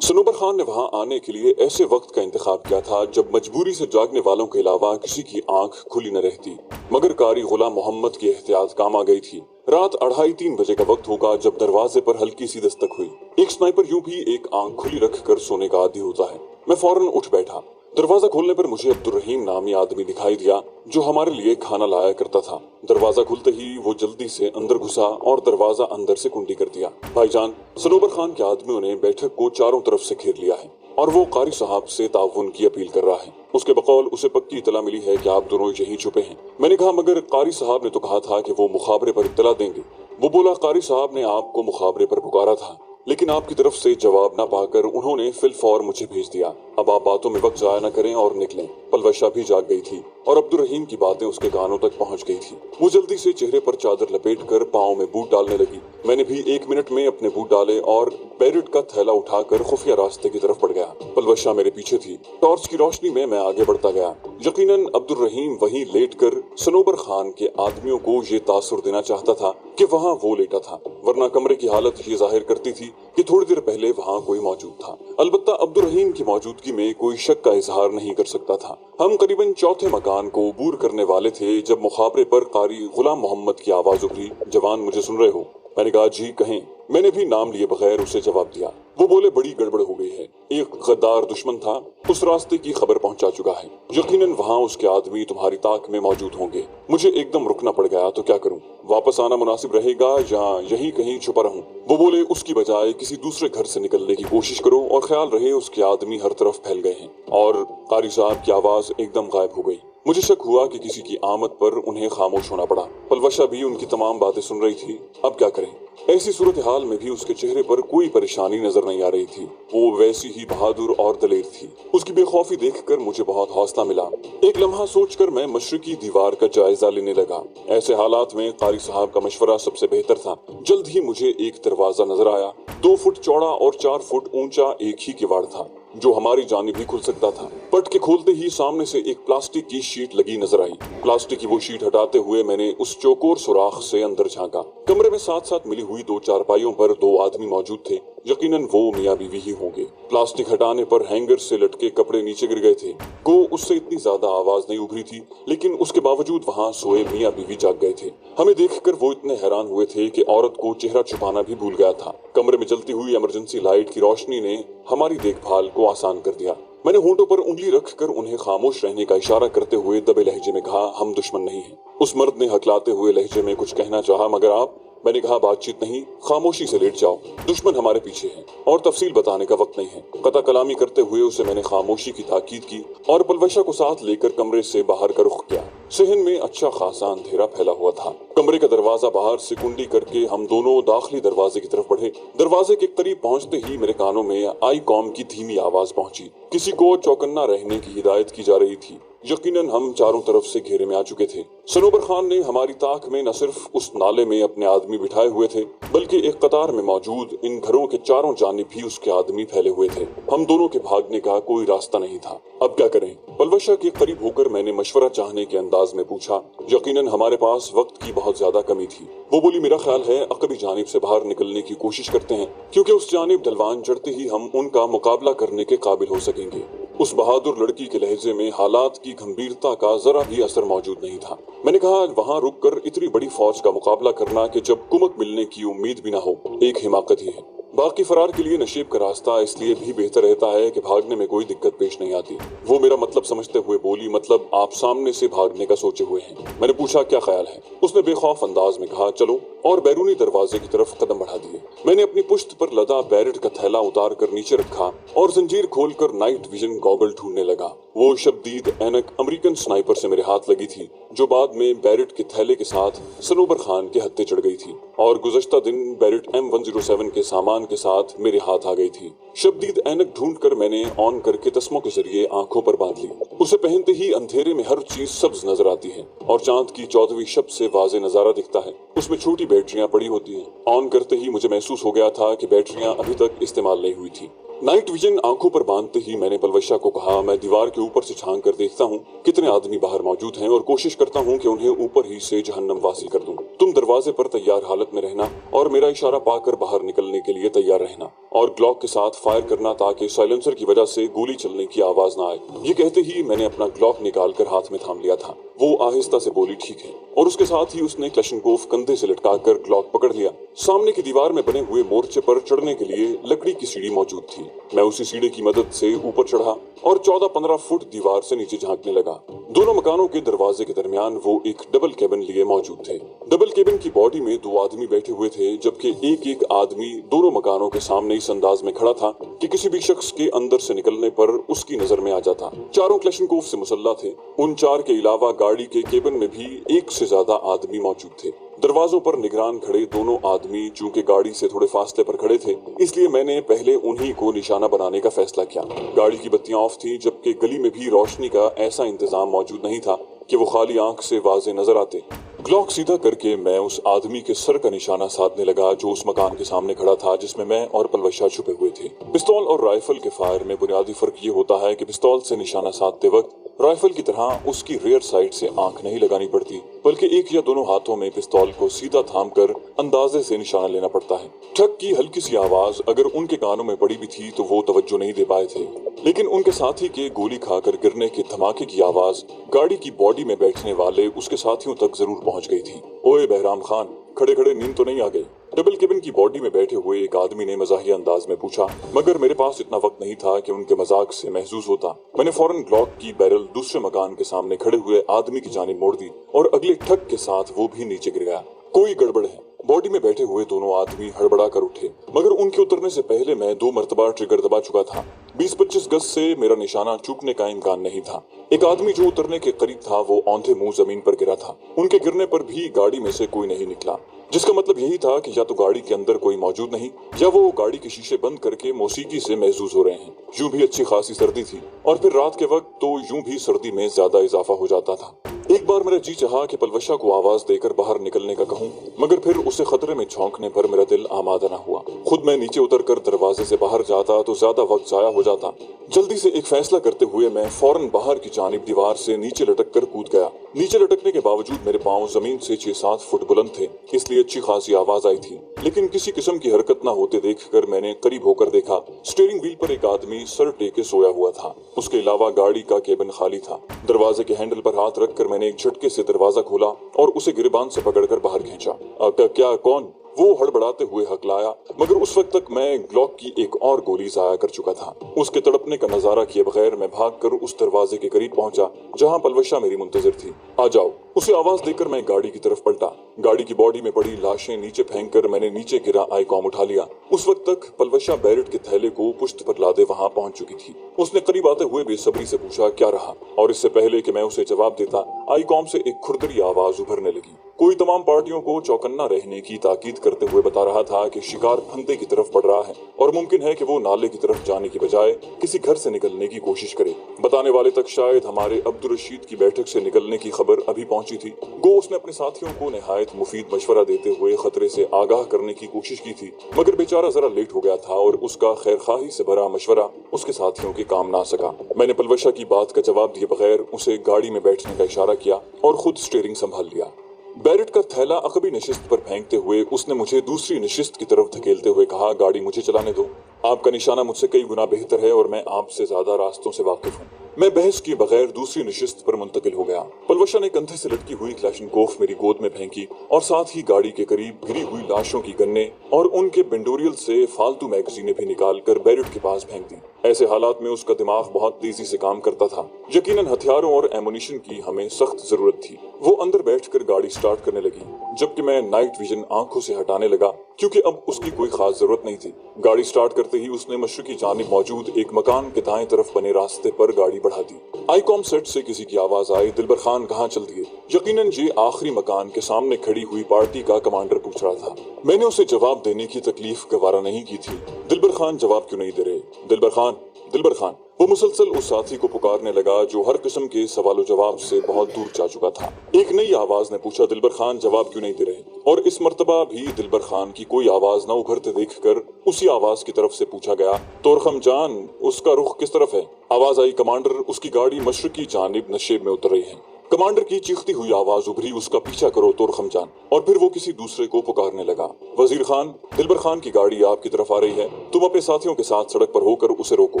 सनोबर खान ने वहां आने के लिए ऐसे वक्त का इंतखाब किया था जब मजबूरी से जागने वालों के अलावा किसी की आंख खुली न रहती। मगर कारी गुलाम मोहम्मद की एहतियात काम आ गई थी। रात 2:30-3 बजे का वक्त होगा जब दरवाजे पर हल्की सी दस्तक हुई। एक स्नाइपर यूं भी एक आंख खुली रखकर सोने का आदी होता है। मैं फौरन उठ बैठा। दरवाजा खोलने पर मुझे अब्दुल रहीम नामी आदमी दिखाई दिया जो हमारे लिए खाना लाया करता था। दरवाजा खुलते ही वो जल्दी से अंदर घुसा और दरवाजा अंदर से कुंडी कर दिया। भाईजान, सनोबर खान के आदमियों ने बैठक को चारों तरफ से घेर लिया है और वो कारी साहब से ताउन की अपील कर रहा है। उसके बकौल उसे पक्की इतला मिली है कि आप दोनों यहीं छुपे हैं। मैंने कहा, मगर कारी साहब ने तो कहा था कि वो मुखाबरे पर इत्तला देंगे। वो बोला, कारी साहब ने आपको मुखाबरे पर पुकारा था, लेकिन आपकी तरफ से जवाब ना पाकर उन्होंने फिलफौर मुझे भेज दिया। अब आप बातों में वक्त जाया न करें और निकलें। पलवशा भी जाग गई थी और अब्दुल रहीम की बातें उसके कानों तक पहुंच गई थी। वो जल्दी से चेहरे पर चादर लपेटकर पाँव में बूट डालने लगी। मैंने भी 1 मिनट में अपने बूट डाले और बैरेट का थैला उठाकर खुफिया रास्ते की तरफ बढ़ गया। पलवशा मेरे पीछे थी। टॉर्च की रोशनी में मैं आगे बढ़ता गया। यकीनन अब्दुल रहीम वहीं लेटकर सनोबर खान के आदमियों को ये तासुर देना चाहता था कि वहाँ वो लेटा था, वरना कमरे की हालत ये जाहिर करती थी कि थोड़ी देर पहले वहाँ कोई मौजूद था। अलबत्ता अब्दुल रहीम की मौजूदगी में कोई शक का इजहार नहीं कर सकता था। हम करीबन चौथे मकान को अबूर करने वाले थे जब मुखाबरे पर कारी गुलाम मोहम्मद की आवाज उभरी, जवान मुझे सुन रहे हो? मैंने कहा, जी कहें। मैंने भी नाम लिए बगैर उसे जवाब दिया। वो बोले, बड़ी गड़बड़ हो गई है। एक गद्दार दुश्मन था, उस रास्ते की खबर पहुंचा चुका है। यकीनन वहां उसके आदमी तुम्हारी ताक में मौजूद होंगे। मुझे एकदम रुकना पड़ गया, तो क्या करूं? वापस आना मुनासिब रहेगा या यहीं कहीं छुपा रहूं? वो बोले, उसकी बजाय किसी दूसरे घर से निकलने की कोशिश करो और ख्याल रहे उसके आदमी हर तरफ फैल गए हैं। और कारी साहब की आवाज एकदम गायब हो गई। मुझे शक हुआ कि किसी की आमद पर उन्हें खामोश होना पड़ा। पलवशा भी उनकी तमाम बातें सुन रही थी। अब क्या करें? ऐसी सूरत हाल में भी उसके चेहरे पर कोई परेशानी नजर नहीं आ रही थी। वो वैसी ही बहादुर और दलेर थी। उसकी बेखौफी देखकर मुझे बहुत हौसला मिला। एक लम्हा सोचकर मैं मशरकी दीवार का जायजा लेने लगा। ऐसे हालात में कारी साहब का मशवरा सबसे बेहतर था। जल्द ही मुझे एक दरवाजा नजर आया। 2 फुट चौड़ा और 4 फुट ऊंचा एक ही किवाड़ था जो हमारी जानिब भी खुल सकता था। पट के खोलते ही सामने से एक प्लास्टिक की शीट लगी नजर आई। प्लास्टिक की वो शीट हटाते हुए मैंने उस चौकोर सुराख से अंदर झांका। कमरे में साथ साथ मिली हुई 2 चारपाइयों पर 2 आदमी मौजूद थे। यकीनन वो मियाँ बीवी ही होंगे। प्लास्टिक हटाने पर हैंगर से लटके कपड़े नीचे गिर गए थे। को उससे इतनी ज्यादा आवाज नहीं उभरी थी, लेकिन उसके बावजूद वहाँ सोए मियाँ बीवी जाग गए थे। हमें देखकर वो इतने हैरान हुए थे कि औरत को चेहरा छुपाना भी भूल गया था। कमरे में जलती हुई इमरजेंसी लाइट की रोशनी ने हमारी देखभाल को आसान कर दिया। मैंने होंठों पर उंगली रखकर उन्हें खामोश रहने का इशारा करते हुए दबे लहजे में कहा, हम दुश्मन नहीं हैं। उस मर्द ने हकलाते हुए लहजे में कुछ कहना चाहा, मगर आप? मैंने कहा, बातचीत नहीं, खामोशी से लेट जाओ। दुश्मन हमारे पीछे है और तफसील बताने का वक्त नहीं है। कता कलामी करते हुए उसे मैंने खामोशी की ताकीद की और पलवशा को साथ लेकर कमरे से बाहर का रुख किया। सहन में अच्छा खासा अंधेरा फैला हुआ था। कमरे का दरवाजा बाहर से कुंडी करके हम दोनों दाखिली दरवाजे की तरफ बढ़े। दरवाजे के करीब पहुंचते ही मेरे कानों में आई कॉम की धीमी आवाज पहुंची। किसी को चौकन्ना रहने की हिदायत की जा रही थी। यकीनन हम चारों तरफ से घेरे में आ चुके थे। सनोबर खान ने हमारी ताक में न सिर्फ उस नाले में अपने आदमी बिठाए हुए थे, बल्कि एक कतार में मौजूद इन घरों के चारों जानिब भी उसके आदमी फैले हुए थे। हम दोनों के भागने का कोई रास्ता नहीं था। अब क्या करें? पलवशा के करीब होकर मैंने मशवरा चाहने के अंदाज में पूछा। यकीनन हमारे पास वक्त की बहुत ज्यादा कमी थी। वो बोली, मेरा ख्याल है अकबी जानिब से बाहर निकलने की कोशिश करते हैं, क्योंकि उस जानिब ढलवान चढ़ते ही हम उनका मुकाबला करने के काबिल हो सकेंगे। उस बहादुर लड़की के लहजे में हालात की गंभीरता का जरा भी असर मौजूद नहीं था। मैंने कहा, वहाँ रुककर इतनी बड़ी फौज का मुकाबला करना कि जब कुमक मिलने की उम्मीद भी ना हो, एक हिमाकत ही है। बाकी फरार के लिए नशीब का रास्ता इसलिए भी बेहतर रहता है कि भागने में कोई दिक्कत पेश नहीं आती। वो मेरा मतलब समझते हुए बोली, मतलब आप सामने से भागने का सोचे हुए हैं? मैंने पूछा, क्या ख्याल है? उसने बेखौफ अंदाज में कहा, चलो, और बैरूनी दरवाजे की तरफ कदम बढ़ा दिए। मैंने अपनी पुश्त पर लदा बैरेट का थैला उतार कर नीचे रखा और जंजीर खोलकर नाइट विजन गॉगल ढूंढने लगा। वो शब्दीद ऐनक अमेरिकन स्नाइपर से मेरे हाथ लगी थी, जो बाद में बैरेट के थैले के साथ सनोबर खान के हत्थे चढ़ गई थी और गुज़श्ता दिन बैरेट M107 के सामान के साथ मेरे हाथ आ गई थी। शब्दीद ऐनक ढूंढकर मैंने ऑन करके तस्मों के जरिए आंखों पर बांध ली। उसे पहनते ही अंधेरे में हर चीज सब्ज नजर आती है और चांद की 14वीं शब से वाज़े नजारा दिखता है। उसमें छोटी बैटरियां पड़ी होती हैं। ऑन करते ही मुझे महसूस हो गया था कि बैटरियां अभी तक इस्तेमाल नहीं हुई थी। नाइट विजन आंखों पर बांधते ही मैंने पलवशा को कहा, मैं दीवार के ऊपर से झांक कर देखता हूँ कितने आदमी बाहर मौजूद हैं और कोशिश करता हूँ कि उन्हें ऊपर ही से जहन्नम वासिल कर दूं। तुम दरवाजे पर तैयार हालत में रहना और मेरा इशारा पाकर बाहर निकलने के लिए तैयार रहना। और ग्लॉक के साथ फायर करना ताकि साइलेंसर की वजह से गोली चलने की आवाज ना आए। ये कहते ही मैंने अपना ग्लॉक निकालकर हाथ में थाम लिया था। वो आहिस्ता से बोली, ठीक है, और उसके साथ ही उसने क्लैशनकोफ कंधे से लटकाकर ग्लॉक पकड़ लिया। सामने की दीवार में बने हुए मोर्चे पर चढ़ने के लिए लकड़ी की सीढ़ी मौजूद थी। मैं उसी सीढ़ी की मदद से ऊपर चढ़ा और 14-15 फुट दीवार से नीचे झांकने लगा। दोनों मकानों के दरवाजे के दरमियान वो एक डबल केबिन लिए मौजूद थे। डबल केबिन की बॉडी में 2 आदमी बैठे हुए थे, जबकि एक आदमी दोनों मकानों के सामने इस अंदाज में खड़ा था कि किसी भी शख्स के अंदर से निकलने पर उसकी नजर में आ जाता। चारों क्लैशनकोफ से मुसल्ला थे। उन 4 के अलावा गाड़ी के केबिन में भी 1 से ज्यादा आदमी मौजूद थे। दरवाजों पर निगरान खड़े दोनों आदमी चूंकि गाड़ी से थोड़े फासले पर खड़े थे, इसलिए मैंने पहले उन्हीं को निशाना बनाने का फैसला किया। गाड़ी की बत्तियां ऑफ थी, जबकि गली में भी रोशनी का ऐसा इंतजाम मौजूद नहीं था कि वो खाली आंख से वाजे नजर आते। ग्लॉक सीधा करके मैं उस आदमी के सर का निशाना साधने लगा जो उस मकान के सामने खड़ा था जिसमें मैं और पलवशा छुपे हुए थे। पिस्तौल और राइफल के फायर में बुनियादी फर्क ये होता है कि पिस्तौल से निशाना साधते वक्त राइफल की तरह उसकी रेयर साइड से आंख नहीं लगानी पड़ती, बल्कि 1 या दोनों हाथों में पिस्तौल को सीधा थामकर अंदाजे से निशाना लेना पड़ता है। ठक की हल्की सी आवाज अगर उनके कानों में पड़ी भी थी तो वो तवज्जो नहीं दे पाए थे, लेकिन उनके साथी के गोली खाकर गिरने के धमाके की आवाज गाड़ी की बॉडी में बैठने वाले उसके साथियों तक जरूर पहुंच गई थी। ओए बहराम खान, खड़े खड़े नींद तो नहीं आ गई? डबल केबिन की बॉडी में बैठे हुए एक आदमी ने मजाहिया अंदाज में पूछा, मगर मेरे पास इतना वक्त नहीं था कि उनके मजाक से महसूस होता। मैंने फौरन ग्लॉक की बैरल दूसरे मकान के सामने खड़े हुए आदमी की जानिब मोड़ दी और अगले ठक के साथ वो भी नीचे गिर गया। कोई गड़बड़ है। बॉडी में बैठे हुए दोनों आदमी हड़बड़ा कर उठे, मगर उनके उतरने से पहले मैं 2 मरतबा ट्रिगर दबा चुका था। 20-25 गज से मेरा निशाना चूकने का इम्कान नहीं था। एक आदमी जो उतरने के करीब था वो औंधे मुंह जमीन पर गिरा था। उनके गिरने पर भी गाड़ी में से कोई नहीं निकला, जिसका मतलब यही था कि या तो गाड़ी के अंदर कोई मौजूद नहीं या वो गाड़ी के शीशे बंद करके मौसीकी से महसूस हो रहे हैं। यूं भी अच्छी खासी सर्दी थी और फिर रात के वक्त तो यूं भी सर्दी में ज्यादा इजाफा हो जाता था। एक बार मेरा जी चाहा कि पलवशा को आवाज देकर बाहर निकलने का कहूं, मगर फिर उसे खतरे में झोंकने पर मेरा दिल आमादा न हुआ। खुद मैं नीचे उतरकर दरवाजे से बाहर जाता तो ज्यादा वक्त जाया हो जाता। जल्दी से एक फैसला करते हुए मैं फौरन बाहर की जानिब दीवार से नीचे लटक कर कूद गया। नीचे लटकने के बावजूद मेरे पांव जमीन से 6-7 फुट बुलंद थे, इसलिए अच्छी खासी आवाज आई थी, लेकिन किसी किस्म की हरकत न होते देखकर मैंने करीब होकर देखा। स्टीयरिंग व्हील पर एक आदमी सर टेके सोया हुआ था। उसके अलावा गाड़ी का केबिन खाली था। दरवाजे के हैंडल पर हाथ रखकर मैंने एक झटके से दरवाजा खोला और उसे गिरबान से पकड़कर बाहर खींचा। क्या कौन? वो हड़बड़ाते हुए हकलाया, मगर उस वक्त तक मैं ग्लॉक की एक और गोली जाया कर चुका था। उसके तड़पने का नजारा किए बगैर मैं भागकर उस दरवाजे के करीब पहुंचा जहां पलवशा मेरी मुंतजिर थी। आ जाओ, उसे आवाज देकर मैं गाड़ी की तरफ पलटा। गाड़ी की बॉडी में पड़ी लाशें नीचे फेंककर मैंने नीचे गिरा आईकॉम उठा लिया। उस वक्त तक पलवशा बैरेट के थैले को पुश्त पर लादे वहां पहुंच चुकी थी। उसने करीब आते हुए बेसब्री से पूछा, क्या रहा? और इससे पहले कि मैं उसे जवाब देता, आईकॉम से एक खुरदरी आवाज उभरने लगी। कोई तमाम पार्टियों को चौकन्ना रहने की ताकीद करते हुए बता रहा था कि शिकार फंदे की तरफ बढ़ रहा है और मुमकिन है कि वो नाले की तरफ जाने की बजाय किसी घर से निकलने की कोशिश करे। बताने वाले तक शायद हमारे अब्दुल रशीद की बैठक से निकलने की खबर अभी पहुंची थी। गो उसने अपने साथियों को निहायत मुफीद मशवरा देते हुए खतरे से आगाह करने की कोशिश की थी, मगर बेचारा जरा लेट हो गया था और उसका खैरखाही से भरा मशवरा उसके साथियों के काम ना सका। मैंने पलवशा की बात का जवाब दिए बगैर उसे गाड़ी में बैठने का इशारा किया और खुद स्टीयरिंग संभाल लिया। बैरेट का थैला अकबी नशिस्त पर फेंकते हुए उसने मुझे दूसरी नशिस्त की तरफ धकेलते हुए कहा, गाड़ी मुझे चलाने दो। आपका निशाना मुझसे कई गुना बेहतर है और मैं आपसे ज्यादा रास्तों से वाकिफ हूँ। मैं बहस किए बगैर दूसरी नशिस्त पर मुंतकिल हो गया। पलवशा ने कंधे से लटकी हुई क्लैशनकोफ मेरी गोद में फेंकी और साथ ही गाड़ी के करीब गिरी हुई लाशों की गन्ने और उनके बेंडोरियल से फालतू मैगजीनें भी निकाल कर बैरेट के पास फेंक दी। ऐसे हालात में उसका दिमाग बहुत तेजी से काम करता था। यकीनन हथियारों और एमुनिशन की हमें सख्त जरूरत थी। वो अंदर बैठकर गाड़ी स्टार्ट करने लगी, जबकि मैं नाइट विजन आंखों से हटाने लगा क्योंकि अब उसकी कोई खास जरूरत नहीं थी। गाड़ी स्टार्ट करते ही उसने मशरकी जानिब मौजूद एक मकान के दाएं तरफ बने रास्ते पर गाड़ी बढ़ा दी। आईकॉम सेट से किसी की आवाज आई, दिलबर खान कहाँ चल दिए? यकीनन ये आखिरी मकान के सामने खड़ी हुई पार्टी का कमांडर पूछ रहा था। मैंने उसे जवाब देने की तकलीफ गवारा नहीं की थी। दिलबर खान जवाब क्यों नहीं दे रहे? दिलबर खान, दिलबर खान। वो मुसलसल उस साथी को पुकारने लगा जो हर किस्म के सवालों जवाब से बहुत दूर जा चुका था। एक नई आवाज ने पूछा, दिलबर खान जवाब क्यों नहीं दे रहे? और इस मर्तबा भी दिलबर खान की कोई आवाज न उभरते देखकर उसी आवाज की तरफ से पूछा गया, तोरखम जान, उसका रुख किस तरफ है? आवाज आई, कमांडर, उसकी गाड़ी मशरकी जानिब नशेब में उतर रही है। कमांडर की चीखती हुई आवाज उभरी, उसका पीछा करो तोरखम जान। और फिर वो किसी दूसरे को पुकारने लगा, वजीर खान, दिलबर खान की गाड़ी आपकी तरफ आ रही है, तुम अपने साथियों के साथ सड़क पर होकर उसे रोको।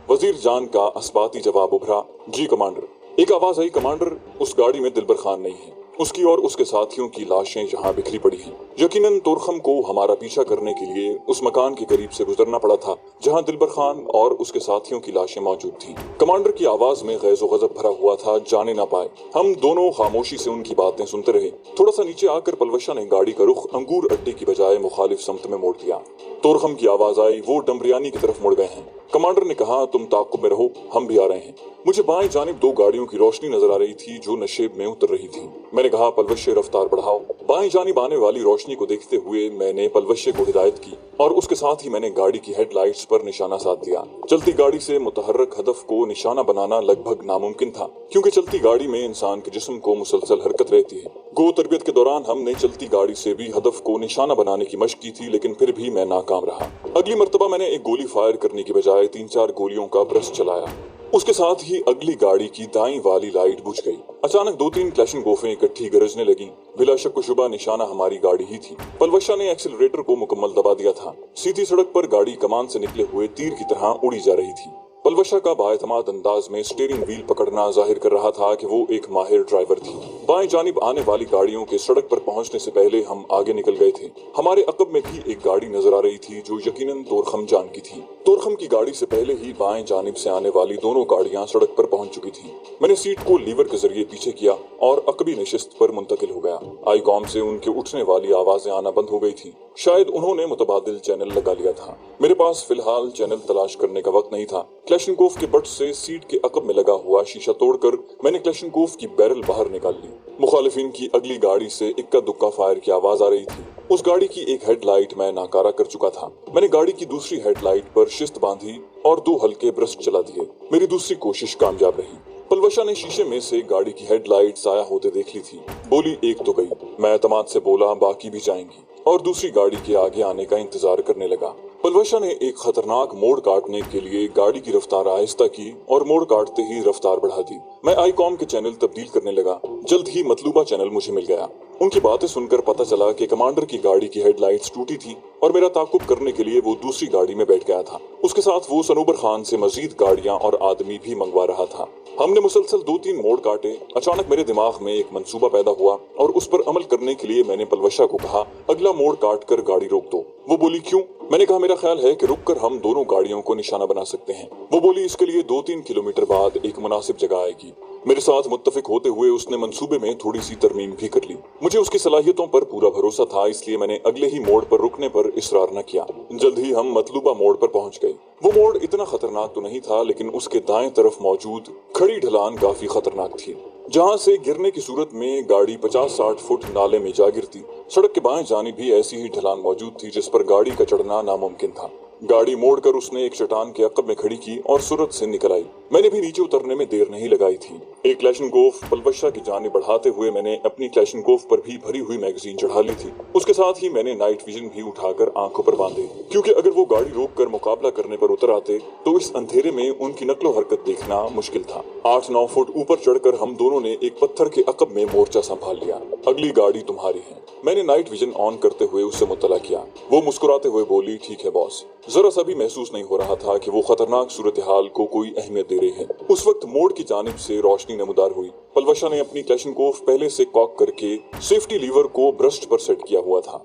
वजीर जान का अस्बाती जवाब उभरा, जी कमांडर। एक आवाज आई, कमांडर, उस गाड़ी में दिलबर खान नहीं है, उसकी और उसके साथियों की लाशें यहाँ बिखरी पड़ी हैं। यकीनन तोरखम को हमारा पीछा करने के लिए उस मकान के करीब से गुजरना पड़ा था जहाँ दिलबर खान और उसके साथियों की लाशें मौजूद थीं। कमांडर की आवाज में गैज़ो गज़ब भरा हुआ था, जाने ना पाए। हम दोनों खामोशी से उनकी बातें सुनते रहे। थोड़ा सा नीचे आकर पलवशा ने गाड़ी का रुख अंगूर अड्डे की बजाय मुखालिफ समत में मोड़ दिया। तोरखम की आवाज आई, वो डमरियानी की तरफ मुड़ गए हैं। कमांडर ने कहा, तुम ताक़ुब में रहो, हम भी आ रहे हैं। मुझे बाएं जानिब दो गाड़ियों की रोशनी नजर आ रही थी जो नशेब में उतर रही थी। मैंने कहा, पलवशे रफ्तार बढ़ाओ। बाएं जानिब आने वाली रोशनी को देखते हुए मैंने पलवशे को हिदायत की और उसके साथ ही मैंने गाड़ी की हेडलाइट्स पर निशाना साध दिया। चलती गाड़ी से मुतहर्रक हदफ को निशाना बनाना लगभग नामुमकिन था, क्योंकि चलती गाड़ी में इंसान के जिस्म को मुसलसल हरकत रहती है। गो तरबियत के दौरान हमने चलती गाड़ी से भी हदफ को निशाना बनाने की मशक की थी, लेकिन फिर भी मैं नाकाम रहा। अगली मर्तबा मैंने एक गोली फायर करने की बजाय 3-4 गोलियों का ब्रश चलाया। उसके साथ ही अगली गाड़ी की दाईं वाली लाइट बुझ गई। अचानक 2-3 क्लैशनकोफें इकट्ठी गरजने लगी। बिला शक व शुबा निशाना हमारी गाड़ी ही थी। पलवशा ने एक्सीलरेटर को मुकम्मल दबा दिया था। सीधी सड़क पर गाड़ी कमान से निकले हुए तीर की तरह उड़ी जा रही थी। पलवशा का बाएतमाद अंदाज में स्टीयरिंग व्हील पकड़ना जाहिर कर रहा था कि वो एक माहिर ड्राइवर थी। बाएं जानिब आने वाली गाड़ियों के सड़क पर पहुंचने से पहले हम आगे निकल गए थे। हमारे अकब में भी एक गाड़ी नजर आ रही थी जो यकीनन तोरखम जान की थी। तोरखम की गाड़ी से पहले ही बाएं जानिब से आने वाली दोनों गाड़ियां सड़क पर पहुंच चुकी थी। मैंने सीट को लीवर के जरिए पीछे किया और अकबी नशिस्त पर मुंतकिल हो गया। आईकॉम से उनके उठने वाली आवाजें आना बंद हो गई थी। शायद उन्होंने मुतबादिल चैनल लगा लिया था। मेरे पास फिलहाल चैनल तलाश करने का वक्त नहीं था। क्लैशनकोफ के बट से सीट के अकब में लगा हुआ शीशा तोड़कर मैंने क्लैशनकोफ की बैरल बाहर निकाल ली। मुखालिफिन की अगली गाड़ी से इक्का दुक्का फायर की आवाज आ रही थी। उस गाड़ी की एक हेडलाइट मैं नाकारा कर चुका था। मैंने गाड़ी की दूसरी हेडलाइट पर शिस्त बांधी और 2 हल्के ब्रश चला दिए। मेरी दूसरी कोशिश कामयाब रही। पलवशा ने शीशे में से गाड़ी की हेडलाइट जाया होते देख ली थी। बोली, एक तो गई। मैं एतमाद से बोला, बाकी भी जाएंगी, और दूसरी गाड़ी के आगे आने का इंतजार करने लगा। पलवशा ने एक खतरनाक मोड़ काटने के लिए गाड़ी की रफ्तार आहिस्ता की और मोड़ काटते ही रफ्तार बढ़ा दी। मैं आईकॉम के चैनल तब्दील करने लगा। जल्द ही मतलूबा चैनल मुझे मिल गया। उनकी बातें सुनकर पता चला कि कमांडर की गाड़ी की हेडलाइट्स टूटी थी और मेरा ताकुब करने के लिए वो दूसरी गाड़ी में बैठ गया था। उसके साथ वो सनोबर खान से मजीद गाड़ियां और आदमी भी मंगवा रहा था। हमने मुसलसल 2-3 मोड़ काटे। अचानक मेरे दिमाग में एक मंसूबा पैदा हुआ और उस पर अमल करने के लिए मैंने पलवशा को कहा, अगला मोड़ काट कर गाड़ी रोक दो। वो बोली, क्यों? मैंने कहा, मेरा ख्याल है कि रुककर हम दोनों गाड़ियों को निशाना बना सकते हैं। वो बोली, इसके लिए 2-3 किलोमीटर बाद एक मुनासिब जगह आएगी। मेरे साथ मुत्तफिक होते हुए उसने मंसूबे में थोड़ी सी तरमीम भी कर ली। मुझे उसकी सलाहियतों पर पूरा भरोसा था, इसलिए मैंने अगले ही मोड़ पर रुकने पर इसरार न किया। जल्द ही हम मतलूबा मोड़ पर पहुंच गए। वो मोड़ इतना खतरनाक तो नहीं था, लेकिन उसके दाएं तरफ मौजूद खड़ी ढलान काफी खतरनाक थी, जहां से गिरने की सूरत में गाड़ी 50-60 फुट नाले में जा गिरती। सड़क के बाएं जानिब भी ऐसी ही ढलान मौजूद थी जिस पर गाड़ी का चढ़ना नामुमकिन था। गाड़ी मोड़कर उसने एक चट्टान के अकब में खड़ी की और सूरत से निकल आई। मैंने भी नीचे उतरने में देर नहीं लगाई थी। एक क्लैशनकोफ पलवशा की जानिब बढ़ाते हुए मैंने अपनी क्लैशनकोफ पर भी भरी हुई मैगजीन चढ़ा ली थी। उसके साथ ही मैंने नाइट विजन भी उठाकर आंखों पर बांधे, क्योंकि अगर वो गाड़ी रोककर मुकाबला करने पर उतर आते तो इस अंधेरे में उनकी नक्लो हरकत देखना मुश्किल था। 8-9 फुट ऊपर चढ़कर हम दोनों ने एक पत्थर के अकब में मोर्चा संभाल लिया। अगली गाड़ी तुम्हारी है। मैंने नाइट विजन ऑन करते हुए उससे मुतला किया। वो मुस्कुराते हुए बोली, ठीक है बॉस। जरा सा भी महसूस नहीं हो रहा था कि वो खतरनाक सूरत हाल को कोई अहमियत दे रही है। उस वक्त मोड़ की जानिब से रोशनी नमदार हुई। पलवशा ने अपनी क्लैशनकोफ पहले से कॉक करके सेफ्टी लीवर को ब्रस्ट पर सेट किया हुआ था।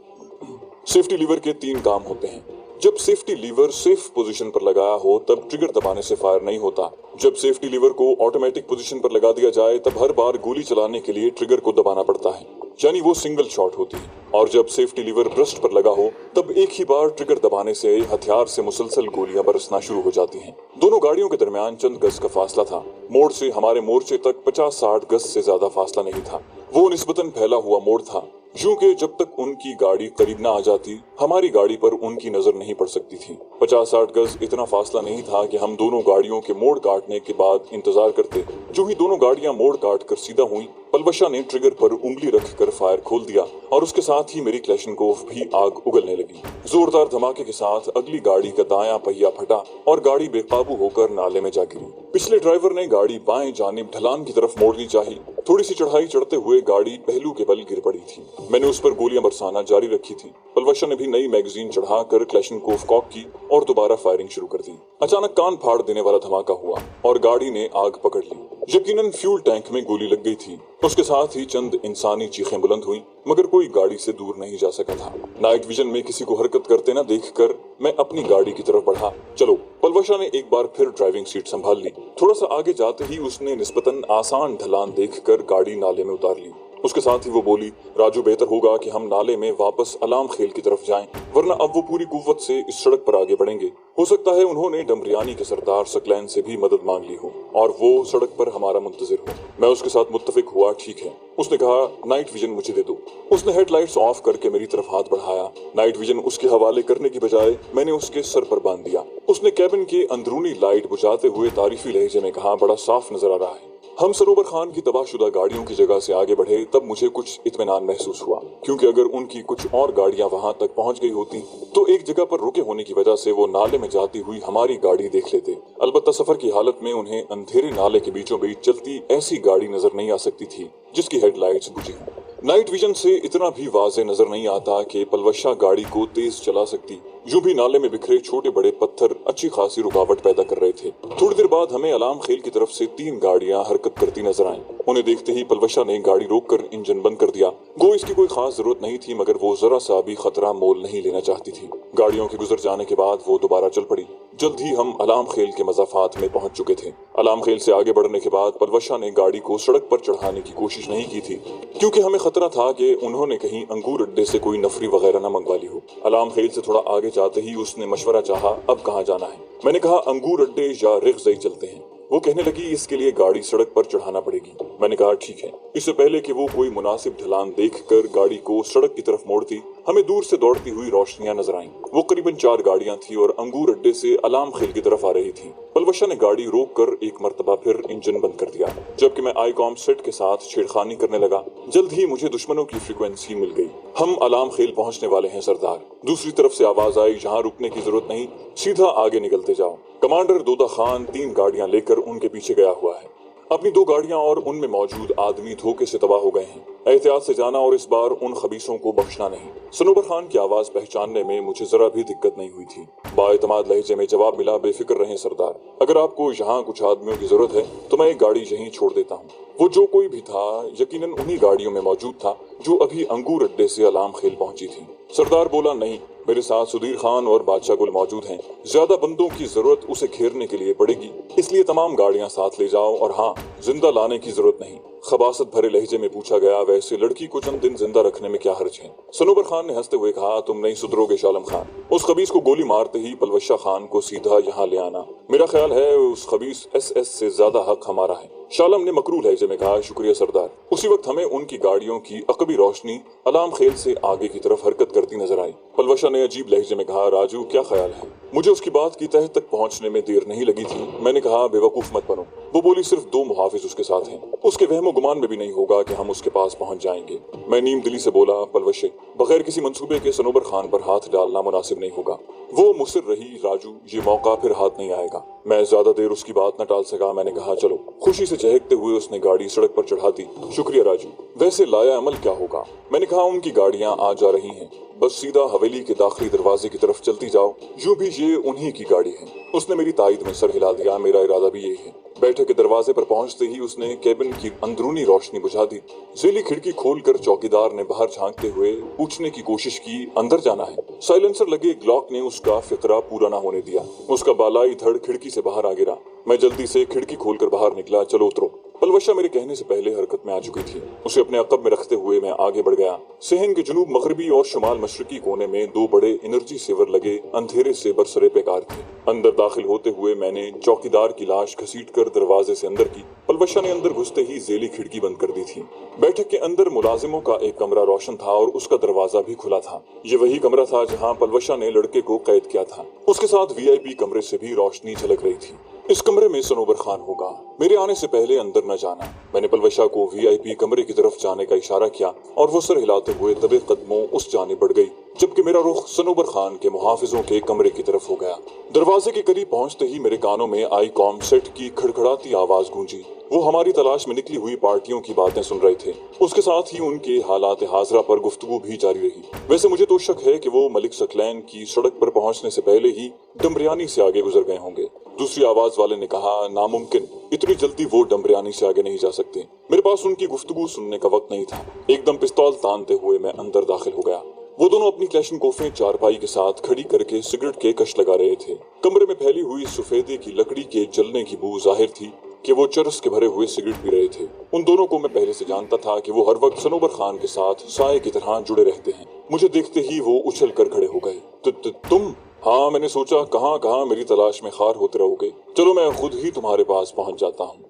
सेफ्टी लीवर के 3 काम होते हैं। जब सेफ्टी लीवर सेफ पोजीशन पर लगाया हो तब ट्रिगर दबाने से फायर नहीं होता। जब सेफ्टी लीवर को ऑटोमेटिक पोजीशन पर लगा दिया जाए तब हर बार गोली चलाने के लिए ट्रिगर को दबाना पड़ता है, यानी वो सिंगल शॉट होती है। और जब सेफ्टी लीवर ब्रस्ट पर लगा हो तब एक ही बार ट्रिगर दबाने से हथियार से मुसलसल गोलियां बरसना शुरू हो जाती हैं। दोनों गाड़ियों के दरमियान चंद गज का फासला था। मोड़ से हमारे मोर्चे तक 50-60 गज से ज्यादा फासला नहीं था। वो निस्बतन फैला हुआ मोड़ था, यूं कि जब तक उनकी गाड़ी करीब न आ जाती हमारी गाड़ी पर उनकी नजर नहीं पड़ सकती थी। 50-60 गज इतना फासला नहीं था कि हम दोनों गाड़ियों के मोड़ काटने के बाद इंतजार करते। जो ही दोनों गाड़ियां मोड़ काट कर सीधा हुई, पलवशा ने ट्रिगर पर उंगली रखकर फायर खोल दिया और उसके साथ ही मेरी क्लैशनकोफ भी आग उगलने लगी। जोरदार धमाके के साथ अगली गाड़ी का दायां पहिया फटा और गाड़ी बेकाबू होकर नाले में जा गिरी। पिछले ड्राइवर ने गाड़ी बाएं जानिब ढलान की तरफ मोड़नी चाहिए। थोड़ी सी चढ़ाई चढ़ते हुए गाड़ी पहलू के बल गिर पड़ी थी। मैंने उस पर गोलियां बरसाना जारी रखी थी। पलवशा ने भी नई मैगजीन चढ़ाकर क्लैशनकोफ कॉक की और दोबारा फायरिंग शुरू कर दी। अचानक कान फाड़ देने वाला धमाका हुआ और गाड़ी ने आग पकड़ ली। यकीनन फ्यूल टैंक में गोली लग गई थी। उसके साथ ही चंद इंसानी चीखें बुलंद हुई, मगर कोई गाड़ी से दूर नहीं जा सका था। नाइट विजन में किसी को हरकत करते न देखकर मैं अपनी गाड़ी की तरफ बढ़ा। चलो, पलवशा ने एक बार फिर ड्राइविंग सीट संभाल ली। थोड़ा सा आगे जाते ही उसने निस्बतन आसान ढलान देखकर गाड़ी नाले में उतार ली। उसके साथ ही वो बोली, राजू बेहतर होगा कि हम नाले में वापस अलाम खेल की तरफ जाएं, वरना अब वो पूरी कुव्वत से इस सड़क पर आगे बढ़ेंगे। हो सकता है उन्होंने डमरियानी के सरदार सकलैन से भी मदद मांग ली हो और वो सड़क पर हमारा मुंतजिर हो। मैं उसके साथ मुत्तफिक हुआ। ठीक है, उसने कहा, नाइट विजन मुझे दे दो। उसने हेडलाइट्स ऑफ करके मेरी तरफ हाथ बढ़ाया। नाइट विजन उसके हवाले करने की बजाय मैंने उसके सर पर बांध दिया। उसने कैबिन के अंदरूनी लाइट बुझाते हुए तारीफी लहजे में कहा, बड़ा साफ नजर आ रहा है। हम सरोवर खान की तबाहशुदा गाड़ियों की जगह से आगे बढ़े तब मुझे कुछ इत्मीनान महसूस हुआ, क्योंकि अगर उनकी कुछ और गाड़ियां वहां तक पहुंच गई होती तो एक जगह पर रुके होने की वजह से वो नाले में जाती हुई हमारी गाड़ी देख लेते। अलबत्ता सफर की हालत में उन्हें अंधेरे नाले के बीचों बीच चलती ऐसी गाड़ी नजर नहीं आ सकती थी जिसकी हेडलाइट्स बुझी हों। नाइट विजन से इतना भी वाज़े नजर नहीं आता कि पलवशा गाड़ी को तेज चला सकती। यूं भी नाले में बिखरे छोटे बड़े पत्थर अच्छी खासी रुकावट पैदा कर रहे थे। थोड़ी देर बाद हमें अलाम खेल की तरफ से 3 गाड़ियां हरकत करती नजर आईं। उन्हें देखते ही पलवशा ने गाड़ी रोककर इंजन बंद कर दिया। गो इसकी कोई खास जरूरत नहीं थी, मगर वो जरा सा भी खतरा मोल नहीं लेना चाहती थी। गाड़ियों के गुजर जाने के बाद वो दोबारा चल पड़ी। जल्द ही हम अलाम खेल के मज़ाफात में पहुंच चुके थे। अलाम खेल से आगे बढ़ने के बाद पलवशा ने गाड़ी को सड़क पर चढ़ाने की कोशिश नहीं की थी, क्योंकि हमें खतरा था कि उन्होंने कहीं अंगूर अड्डे से कोई नफरी वगैरह न मंगवा ली हो। अलाम खेल से थोड़ा आगे जाते ही उसने मशवरा चाहा, अब कहाँ जाना है। मैंने कहा, अंगूर अड्डे या रिगज़ई चलते हैं। वो कहने लगी, इसके लिए गाड़ी सड़क पर चढ़ाना पड़ेगी। मैंने कहा, ठीक है। इससे पहले कि वो कोई मुनासिब ढलान देखकर गाड़ी को सड़क की तरफ मोड़ती, हमें दूर से दौड़ती हुई रोशनियां नजर आईं। वो करीबन 4 गाड़ियां थी और अंगूर अड्डे से अलाम खेल की तरफ आ रही थी। पलवशा ने गाड़ी रोककर एक मर्तबा फिर इंजन बंद कर दिया, जबकि मैं आईकॉम सेट के साथ छेड़खानी करने लगा। जल्द ही मुझे दुश्मनों की फ्रीक्वेंसी मिल गई। हम अलाम खेल पहुंचने वाले हैं सरदार। दूसरी तरफ से आवाज आई, जहां रुकने की जरूरत नहीं, सीधा आगे निकलते जाओ। कमांडर दोदा खान 3 गाड़ियां लेकर उनके पीछे गया हुआ है। अपनी 2 गाड़ियां और उनमें मौजूद आदमी धोखे से तबाह हो गए हैं। एहतियात से जाना और इस बार उन खबीसों को बख्शना नहीं। सनोबर खान की आवाज पहचानने में मुझे जरा भी दिक्कत नहीं हुई थी। बाएतमाद लहजे में जवाब मिला, बेफिक्र रहें सरदार। अगर आपको यहाँ कुछ आदमियों की जरूरत है तो मैं एक गाड़ी यहीं छोड़ देता हूँ। वो जो कोई भी था यकीनन उन्हीं गाड़ियों में मौजूद था जो अभी अंगूर अड्डे से अलाम खेल पहुंची थी। सरदार बोला, नहीं, मेरे साथ सुधीर खान और बादशाह गुल मौजूद हैं। ज्यादा बंदों की जरूरत उसे घेरने के लिए पड़ेगी, इसलिए तमाम गाड़ियां साथ ले जाओ। और हाँ, जिंदा लाने की जरूरत नहीं। खबासत भरे लहजे में पूछा गया, वैसे लड़की को चंद दिन जिंदा रखने में क्या हर्ज है। सनोबर खान ने हंसते हुए कहा, तुम नहीं सुधरोगे शालम खान। उस खबीस को गोली मारते ही पलवशा खान को सीधा यहाँ ले आना। मेरा ख्याल है उस खबीस SS से ज्यादा हक हमारा है। शालम ने मकरू लहजे में कहा, शुक्रिया सरदार। उसी वक्त हमें उनकी गाड़ियों की अकबी रोशनी अलाम खेल से आगे की तरफ हरकत करती नजर आई। पलवशा ने अजीब लहजे में कहा, राजू क्या ख्याल है। मुझे उसकी बात की तह तक पहुंचने में देर नहीं लगी थी। मैंने कहा, बेवकूफ मत बनो। वो बोली, सिर्फ 2 मुहाफिज उसके साथ हैं। उसके वहमो गुमान में भी नहीं होगा कि हम उसके पास पहुंच जाएंगे। मैं नीम दिली से बोला, पलवशे, बगैर किसी मंसूबे के सनोबर खान पर हाथ डालना मुनासिब नहीं होगा। वो मुसिर रही, राजू ये मौका फिर हाथ नहीं आएगा। मैं ज्यादा देर उसकी बात न टाल सका। मैंने कहा, चलो। खुशी से चहकते हुए उसने गाड़ी सड़क पर चढ़ा दी। शुक्रिया राजू। वैसे लाया अमल क्या होगा। मैंने कहा, उनकी गाड़ियां आ जा रही हैं, बस सीधा हवेली के दाखिली दरवाजे की तरफ चलती जाओ। यूं भी ये उन्हीं की गाड़ी है। उसने मेरी तायद में सर हिला दिया। मेरा इरादा भी यही है। बैठक के दरवाजे पर पहुंचते ही उसने कैबिन की अंदरूनी रोशनी बुझा दी। जेली खिड़की खोलकर चौकीदार ने बाहर झांकते हुए पूछने की कोशिश की, अंदर जाना है। साइलेंसर लगे ग्लॉक ने उसका फिक्रा पूरा ना होने दिया। उसका बालाई धड़ खिड़की से बाहर आ गिरा। मैं जल्दी से खिड़की खोलकर बाहर निकला। चलो उतरो। पलवशा मेरे कहने से पहले हरकत में आ चुकी थी। उसे अपने अकब में रखते हुए मैं आगे बढ़ गया। सहन के जुनूब मगरबी और शुमाल मशरकी कोने में दो बड़े एनर्जी सेवर लगे अंधेरे से बरसरे बेकार थे। अंदर दाखिल होते हुए मैंने चौकीदार की लाश घसीट कर दरवाजे से अंदर की। पलवशा ने अंदर घुसते ही जेली खिड़की बंद कर दी थी। बैठक के अंदर मुलाजिमों का एक कमरा रोशन था और उसका दरवाजा भी खुला था। ये वही कमरा था जहाँ पलवशा ने लड़के को कैद किया था। उसके साथ VIP कमरे से भी रोशनी झलक रही थी। इस कमरे में सनोबर खान होगा। मेरे आने से पहले अंदर न जाना। मैंने पलवशा को VIP कमरे की तरफ जाने का इशारा किया और वो सर हिलाते हुए दबे कदमों उस जाने बढ़ गई, जबकि मेरा रुख सनोबर खान के मुहाफिजों के कमरे की तरफ हो गया। दरवाजे के करीब पहुंचते ही मेरे कानों में आईकॉम सेट की खड़खड़ाती आवाज गूंजी। वो हमारी तलाश में निकली हुई पार्टियों की बातें सुन रहे थे। उसके साथ ही उनके हालात हाजरा पर गुफ्तगू भी जारी रही। वैसे मुझे तो शक है कि वो मलिक सकलैन की सड़क पर पहुंचने से पहले ही डम्बरियानी से आगे गुजर गए होंगे। दूसरी आवाज वाले ने कहा, नामुमकिन, इतनी जल्दी वो डम्बरियानी से आगे नहीं जा सकते। मेरे पास उनकी गुफ्तगू सुनने का वक्त नहीं था। एकदम पिस्तौल तानते हुए मैं अंदर दाखिल हो गया। वो दोनों अपनी क्लैशनकोफें चारपाई के साथ खड़ी करके सिगरेट के कश लगा रहे थे। कमरे में फैली हुई सफेदे की लकड़ी के जलने की बू जाहिर थी कि वो चरस के भरे हुए सिगरेट पी रहे थे। उन दोनों को मैं पहले से जानता था कि वो हर वक्त सनोबर खान के साथ साए की तरह जुड़े रहते हैं। मुझे देखते ही वो उछल कर खड़े हो गए। तुम? हाँ, मैंने सोचा कहाँ कहाँ मेरी तलाश में खार होते रहोगे। चलो मैं खुद ही तुम्हारे पास पहुंच जाता हूँ।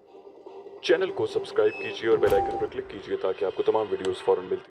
चैनल को सब्सक्राइब कीजिए और बेल आइकन पर क्लिक कीजिए ताकि आपको तमाम वीडियोस फौरन मिलती